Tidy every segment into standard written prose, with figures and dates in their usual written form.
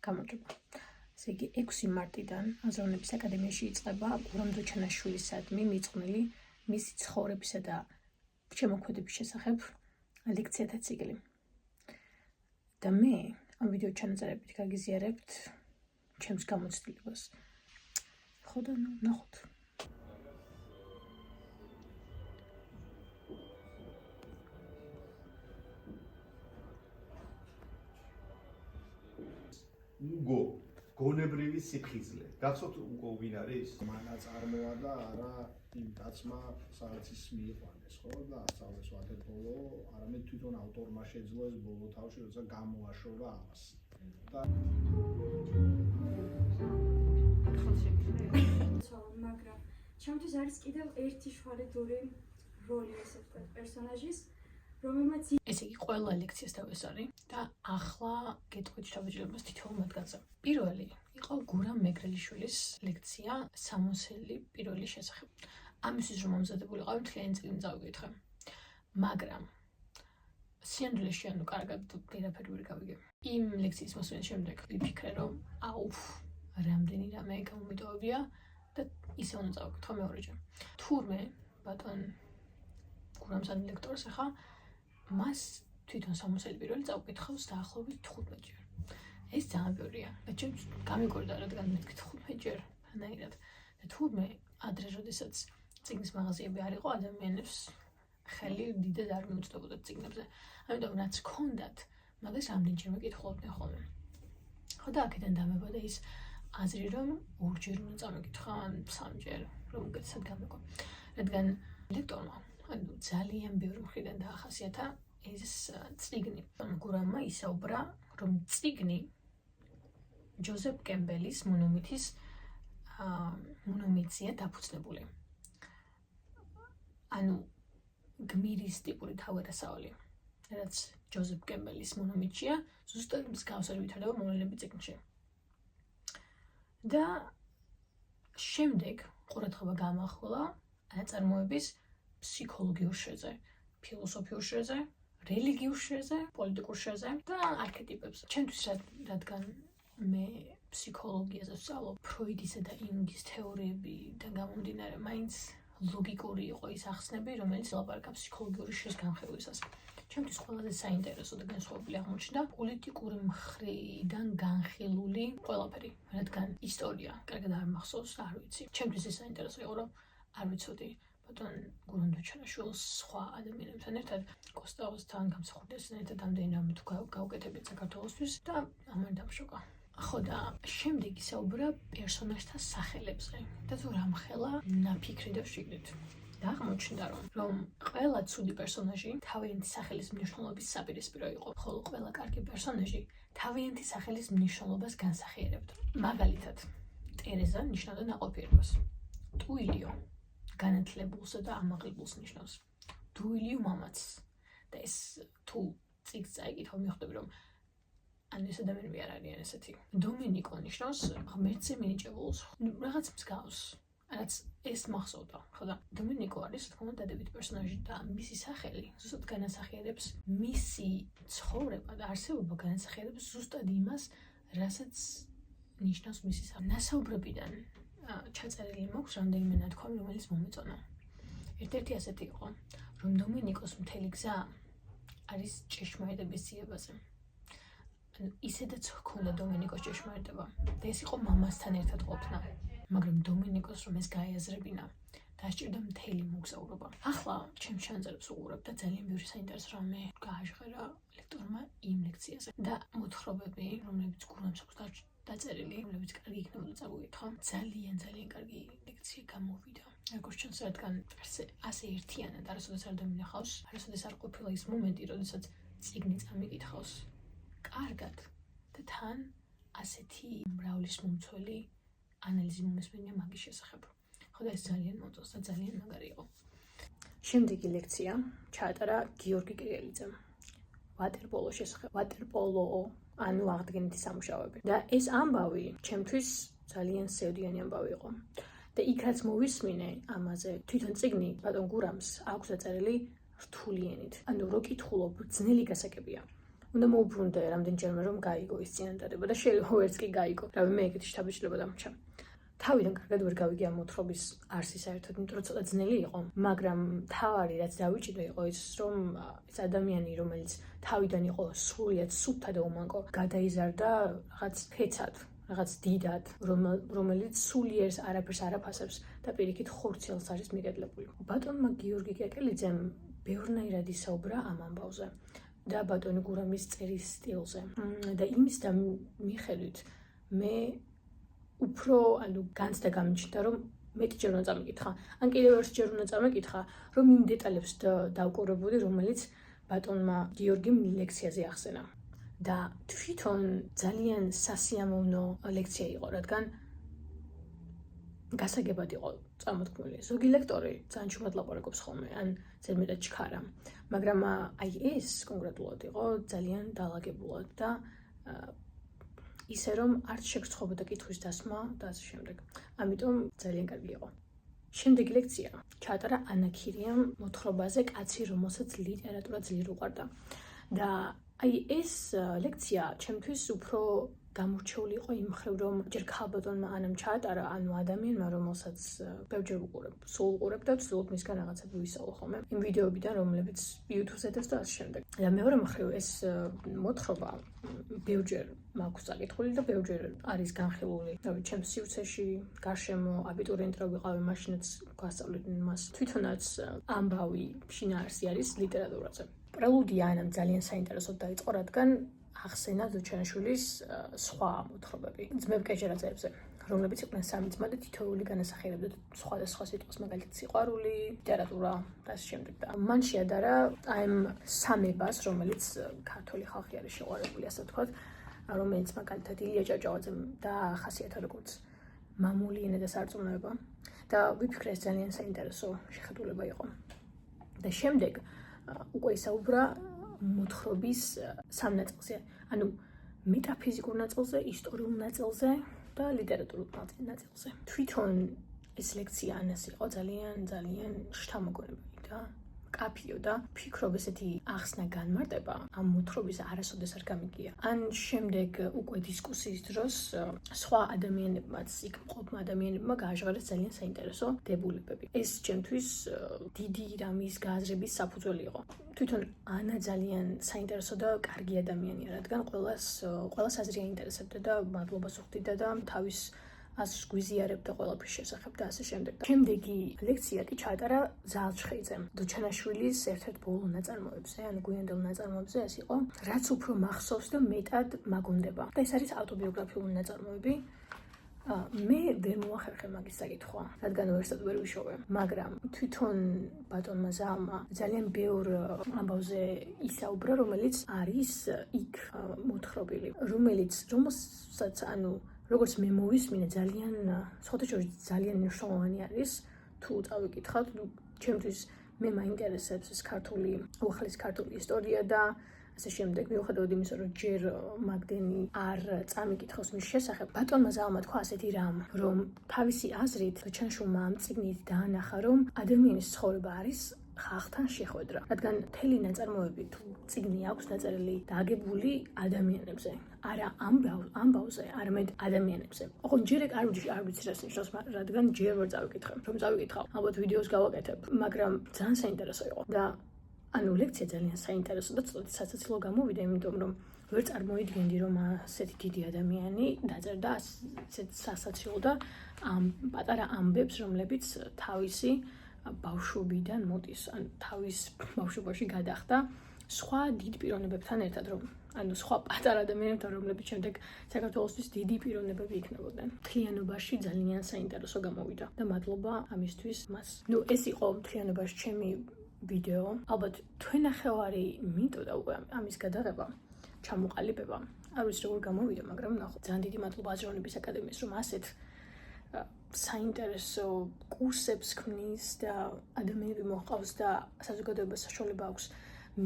გამარჯობა. ესე იგი 6 მარტიდან აზროვნების აკადემიაში იწყება გურამ დოჩანაშვილისადმი მიწყვნილი მისი ცხოვრებისა და შემოქმედების შესახებ ლექციათა ციკლი. და მე ამ ვიდეო ჩანაწერებით გაგიზიარებთ ჩემს გამოცდილებას. ხო და ნახოთ. უგო გონებრივი სიფხიზლე. გაცოთ უგო ვინ არის? მანა წარმოა და არა იმ კაცმა სადაც ის მიიყვანეს, ხო? და ასწავლეს ვატერპოლო, არამედ თვითონ ავტორმა შეძლო ეს ბოლო თავში, როცა გამოაშორა ამას. და მაგრამ ჩემთვის არის კიდევ ერთი შუალედური როლი, ესე ვთქვათ, პერსონაჟის, რომელმაც ესე იგი ყველა ლექციას დავესწარი და ახლა გეტყვით შევაჯერებოს თითოეულ მათგანზე. პირველი იყო გურამ მეგრელიშვილის ლექცია სამოსელი პირველი შესახებ. ამისთვის რომ მომზადებულიყავი მთლიანი წიგნი წავიკითხე. მაგრამ სინამდვილეში ანუ კარგად ვერაფერი ვერ გავიგე. იმ ლექციის მოსვენის შემდეგ ვიფიქრე რომ რამდენი რამე გამომიტოვებია და ისე უნდა წავიკითხო მეორეჯერ. თურმე ბატონ გურამს ან ლექტორს ახლა მას თვითონ სამოსელი პირველი წავკითხავს დაახლოებით 15 ჯერ. ეს ძალიან ბევრია. და ჩემს გამიკვირდა რადგან მეთქი 15 ჯერ რანაირად. და თურმე ადრე როდესაც წიგნის მაღაზიები არ იყო, ადამიანებს ხელი დიდად არ მიუწვდებოდა წიგნებზე. ამიტომ რაც ჰქონდათ, მაგას რამდენჯერმე კითხულობდნენ ხოლმე. ხო და აქედან დამებოდა ის აზრი რომ ორჯერ უნდა წამიკითხა ან 3 ჯერ რომ უკეთესად გამეყო. რადგან ლექტორმა ანუ ძალიან ბევრი მხრიდან დაახასიათა ეს წიგნი. გურამმა ისაუბრა რომ წიგნი ჯოზეფ კემბელის მონომითია დაფუძნებული. ანუ გმირის ტიპური თავადასავალი, რაც ჯოზეფ კემბელის მონომითია, ზუსტად მსგავსად ვითარდება მოვლენები წიგნში. და შემდეგ ყურადღება გამახვილა ნაწარმოების ფსიქოლოგიურ შრეზე, ფილოსოფიურ შრეზე, რელიგიურ შრეზე, პოლიტიკურ შრეზე და არქეტიპებზე. ჩემთვის რადგან მე ფსიქოლოგიაზე ვსწავლობ, ფროიდისა და იუნგის თეორიებიდან გამომდინარე, მაინც ლოგიკური იყო ის ახსნები, რომელიც ლაპარაკა ფსიქოლოგიური შრეს განხილვისას. ჩემთვის ყველაზე საინტერესო და განსხვავებული აღმოჩნდა პოლიტიკური მხრიდან განხილული ყველაფერი, რადგან ისტორია კარგად არ მახსოვს, არ ვიცი. ჩემთვის ეს საინტერესო იყო, რომ არ ვიცოდი ბატონ გურამ დოჩანაშვილს სხვა ადამიანებთან ერთად კოსტაოსთან გამსახურდასთან ერთად ამდენი რამე თუ გავუკეთებიათ საქართველოსთვის და ამან დამშოკა. ხო და შემდეგ ისაუბრა პერსონაჟთა სახელებზე და თუ რამხელა ნაფიქრი და შიგნით. და აღმოჩნდა რომ ყველა ცუდი პერსონაჟი თავიანთი სახელის მნიშვნელობის საპირისპირო იყო, ხოლო ყველა კარგი პერსონაჟი თავიანთი სახელის მნიშვნელობას განსახიერებდა. მაგალითად, ტერეზა ნიშნავდა ნაყოფიერებას. ტუილიო განათლებულსა და ამაღლებულს ნიშნავს. დუილიო მამაც. და ეს თუ წიგნს წაიკითხავ მიხვდები რომ ან ეს ადამიანები არ არიან ესეთი. დომენიკო ნიშნავს ღმერთზე მინიჭებულს. რაღაც მსგავს. რაც ეს მახსოვდა. ხო და დომენიკო არის თქმა უნდა დადებით პერსონაჟი და მისი სახელი ზუსტად განასახიერებს მისი ცხოვრება და არსებობა განასახიერებს ზუსტად იმას, რასაც ნიშნავს მისი სახელი. ნასაუბრებიდან ჩაწერილი მაქვს რამდენიმე ნათქვამი, რომელიც მომეწონა. ერთ-ერთი ასეთი იყო, რომ დომენიკოს მთელი გზა არის ჭეშმარიტების ძიებაზე. ანუ ისედაც ჰქონდა დომენიკოს ჭეშმარიტება და ეს იყო მამასთან ერთად ყოფნა. მაგრამ დომენიკოს რომ ეს გაეაზრებინა, დასჭირდა მთელი მოგზაურობა. ახლა ჩემს ჩანაწერებს უყურებ და ძალიან ბევრი საინტერესო რამე გააჟღერა ლექტორმა იმ ლექციაზე. და მოთხრობები, რომლებიც გურამს აქვს დაწერილი, რომლებიც კარგი იქნებოდა წავიკითხო. ძალიან კარგი ლექცია გამოვიდა. როგორც ჩანს, რადგან ასე ერთიანად არასოდეს არ დამინახავს, არასოდეს არ ყოფილა ის მომენტი, როდესაც წიგნი წამიკითხავს კარგად და თან ასეთი მრავლისმომცველი ანალიზი მომესმენია მაგის შესახებ. ხო და ეს ძალიან მოწონს და ძალიან მაგარი იყო. შემდეგი ლექცია ჩაატარა გიორგი კრიელიძემ. ვატერპოლოს შესახებ. ვატერპოლო ანუ აღდგენითი სამუშაოები. და ეს ამბავი ჩემთვის ძალიან სევდიანი ამბავი იყო. და იქ რაც მოვისმინე ამაზე, თვითონ წიგნი ბატონ გურამს აქვს დაწერილი რთული ენით. ანუ რო კითხულობ, ძნელი გასაგებია. უნდა მოუბრუნდე რამდენჯერმე რომ გაიგო ის წინადადება და შეიძლება ვერც კი გაიგო. რავი, მე ეგეთი შთაბეჭდილება დამრჩა. თავიდან კარგად ვერ გავიგე ამ მოთხრობის არსი საერთოდ, იმიტომ რომ ცოტა ძნელი იყო, მაგრამ თავარი რაც დავიჭიდე იყო ის, რომ ეს ადამიანი, რომელიც თავიდან იყო სრულიად სუფთა და უმანკო, გადაიზარდა რაღაც ფეცად, რაღაც დიდად, რომელიც სულიერს არაფერს არ აფასებს და პირიქით ხორციელს არის მიგედლებული. ბატონმა გიორგი კეკელიძემ ბევრნაირად ისაუბრა ამ ამბავზე და ბატონი გურამის წერის სტილზე. და იმის და მიხედვით მე უფრო განცდა გამიჩნდა, რომ მეტჯერ უნდა წამიკითხა. ან კიდევ ერთჯერ უნდა წამიკითხა, რომ იმ დეტალებს დავკურებოდი, რომელიც ბატონმა გიორგიმ ლექციაზე ახსენა. და თვითონ ძალიან სასიამოვნო ლექცია იყო, რადგან გასაგებად იყო წარმოთქმული. ზოგი ლექტორი ძალიან ჩუმად ლაპარაკობს ხოლმე, ან ზედმეტად ჩქარა, მაგრამ აი ეს კონკრეტულად იყო ძალიან დაალაგებულად და ისე რომ არც შეგრცხოვოდა კითხვის დასმა და ასე შემდეგ. ამიტომ ძალიან კარგი იყო. შემდეგი ლექცია ჩაატარა ანა ქირიამ მოთხრობაზე კაცი, რომელსაც ლიტერატურა ძლიერ უყვარდა. და აი ეს ლექცია ჩემთვის უფრო გამორჩეული იყო იმ მხრივ, რომ ჯერ ქალბატონმა ანამ ჩაატარა, ანუ ადამიანმა, რომელსაც ბევრჯერ უყურებ, სულ უყურებ და ვცდილობ მისგან რაღაცები ვისწავლო ხოლმე. იმ ვიდეოებიდან, რომლებიც YouTube-ზე და ასე შემდეგ. და მეორე მხრივ ეს მოთხრობა ბევრჯერ მაქვს წაკითხული და ბევრჯერ არის განხილული. რავი, ჩემს სივრცეში, გარშემო, აბიტურიენტ რა ვიყავი, მაშინაც გვასწავლიდნენ მას. თვითონაც ამბავი შინაარსი არის ლიტერატურაზე. პრელუდია ანამ ძალიან საინტერესოდ დაიწყო, რადგან ახსენა დოჩანაშვილის სხვა მოთხრობები ძმებ-კეჟერაძეებზე, რომლებიც იყვნენ სამი ძმა და თითოეული განასახიერებდა სხვადასხვა სიტყვას, მაგალითად სიყვარული, ლიტერატურა და ასე შემდეგ. და მან შეადარა ამ სამებას, რომელიც ქართული ხალხი არის შეყვარებული, ასე ვთქვათ, რომელიც მაგალითად ილია ჭავჭავაძემ დაახასიათა როგორც მამული ენა და სარწმუნოება და ვიფიქრე ეს ძალიან საინტერესო შეხედულება იყო. და შემდეგ უკვე ისაუბრა მოთხრობის სამ ნაწილზე, ანუ მეტაფიზიკურ ნაწილზე, ისტორიულ ნაწილზე და ლიტერატურულ ნაწილზე. თვითონ ეს ლექცია ანას იყო ძალიან შთამოგონებელი და კაფიო და ფიქრობ ესეთი ახსნა განმარტება ამ მოთხრობის არასოდეს არ გამიგია. ან შემდეგ უკვე დისკუსიის დროს სხვა ადამიანებმაც, იქ მყოფმა ადამიანებმა გააჟღერეს ძალიან საინტერესო დებულებები. ეს ჩემთვის დიდი რამის გააზრების საფუძველი იყო. თვითონ ანა ძალიან საინტერესო და კარგი ადამიანია, რადგან ყველას აზრი აინტერესებდა და მადლობას უხდიდა და თავის აზრს გვიზიარებდა ყველაფრის შესახებ და ასე შემდეგ. შემდეგი ლექცია კი ჩაატარა ზალჩხეიძემ დოჩანაშვილის ერთ-ერთ ბოლო ნაწარმოებზე, ანუ გვიანდელ ნაწარმოებზე ეს იყო, რაც უფრო მახსოვს და მეტად მაგონდება. და ეს არის ავტობიოგრაფიული ნაწარმოები. მე ვერ მოახერხე მაგის საკითხვა, რადგან ვერსად ვერ ვიშოვე, მაგრამ თვითონ ბატონმა ზალმა ძალიან ბევრ ამბავზე ისაუბრა, რომელიც არის იქ მოთხრობილი, რომელსაც ანუ როგორც მე მოვისმინე ძალიან სხვათა შორის ძალიან მნიშვნელოვანი არის თუ წავიკითხავთ, ჩემთვის მე მაინტერესებს ეს უახლესი ქართული ისტორია და ასე შემდეგ, მიუხედავად იმისა, რომ ჯერ მაგდენი არ წამიკითხავს მის შესახებ. ბატონმა ზალმა თქვა ასეთი რამ, რომ თავისი აზრით დოჩანაშვილმა ამ წიგნით დაანახა, რომ ადამიანის ცხოვრება არის ხალხთან შეხვედრა, რადგან მთელი ნაწარმოები თუ წიგნი აქვს დაწერილი და აგებული ადამიანებზე, არა ამბავზე, არამედ ადამიანებზე. ოღონდ ჯერ არ ვიცი რას ნიშნავს, რადგან ჯერ ვერ წავიკითხე, რომ წავიკითხავ, ალბათ ვიდეოს გავაკეთებ, მაგრამ ძალიან საინტერესო იყო და ანუ ლექცია ძალიან საინტერესო და ცოტა სასაცილო გამოვიდა, იმიტომ რომ ვერ წარმოიდგენდი, რომ ასეთი დიდი ადამიანი დაწერდა ასეთ სასაცილო და პატარა ამბებს, რომლებიც თავისი ბავშვობიდან მოდის, ან თავის ბავშვობაში გადახდა სხვა დიდ პიროვნებებთან ერთად, ანუ სხვა პატარა ადამიანებთან, რომლებიც შემდეგ საქართველოსთვის დიდი პიროვნებები იქნებოდნენ. მთლიანობაში ძალიან საინტერესო გამოვიდა და მადლობა ამისთვის მას. ეს იყო მთლიანობაში ჩემი ვიდეო. ალბათ თქვენახევარი მინდოდა უკვე ამის გადაღება, ჩამოყალიბება. არ ვიცი როგორ გამოვიდა, მაგრამ ნახოთ. ძალიან დიდი მადლობა აზროვნების აკადემიას, რომ ასეთ საინტერესო კურსებს ქმნის და ადამიანები მოჰყავს და საზოგადოებას საშუალება აქვს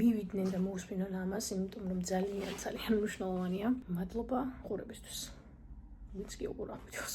მივიდნენ და მოусმინონ ამას, იმიტომ რომ ძალიან მნიშვნელოვანია. მადლობა ყურებისთვის. ვინც კი უყურა ვიდეოს.